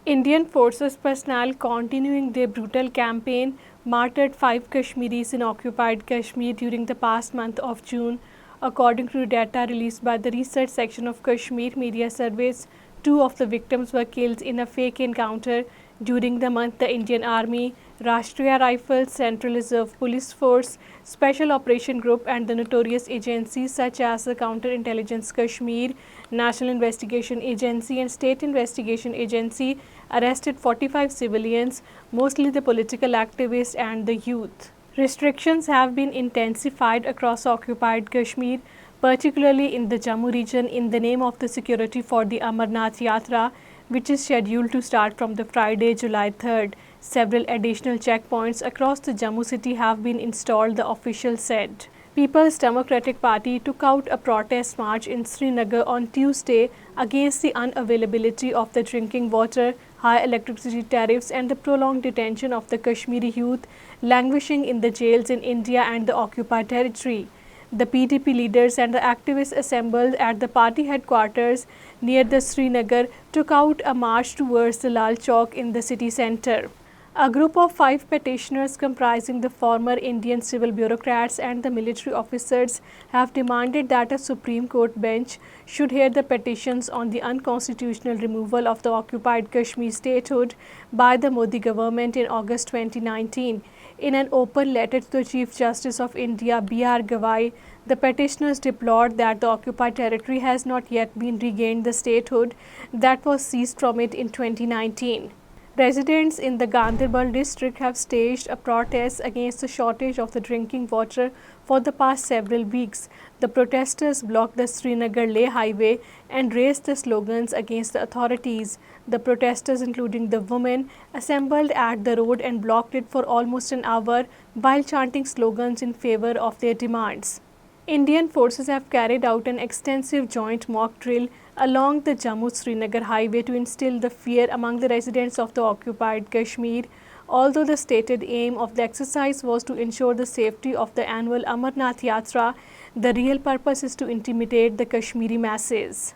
Indian forces personnel continuing their brutal campaign martyred 5 Kashmiris in occupied Kashmir during the past month of June. According to data released by the research section of Kashmir Media Service, two of the victims were killed in a fake encounter. During the month, the Indian Army, Rashtriya Rifles, Central Reserve Police Force, Special Operation Group and the notorious agencies such as the Counterintelligence Kashmir, National Investigation Agency and State Investigation Agency arrested 45 civilians, mostly the political activists and the youth. Restrictions have been intensified across occupied Kashmir, particularly in the Jammu region, in the name of the security for the Amarnath Yatra, which is scheduled to start from the Friday, July 3rd. Several additional checkpoints across the Jammu city have been installed, the official said. People's Democratic Party took out a protest march in Srinagar on Tuesday against the unavailability of the drinking water, high electricity tariffs and the prolonged detention of the Kashmiri youth languishing in the jails in India and the occupied territory. The PDP leaders and the activists assembled at the party headquarters near the Srinagar took out a march towards the Lal Chowk in the city centre. A group of 5 petitioners comprising the former Indian civil bureaucrats and the military officers have demanded that a Supreme Court bench should hear the petitions on the unconstitutional removal of the occupied Kashmir statehood by the Modi government in August 2019. In an open letter to the Chief Justice of India, B.R. Gavai, the petitioners deplored that the occupied territory has not yet been regained the statehood that was seized from it in 2019. Residents in the Ganderbal district have staged a protest against the shortage of the drinking water for the past several weeks. The protesters blocked the Srinagar-Leh highway and raised the slogans against the authorities. The protesters, including the women, assembled at the road and blocked it for almost an hour while chanting slogans in favor of their demands. Indian forces have carried out an extensive joint mock drill along the Jammu-Srinagar highway to instill the fear among the residents of the occupied Kashmir. Although the stated aim of the exercise was to ensure the safety of the annual Amarnath Yatra, the real purpose is to intimidate the Kashmiri masses.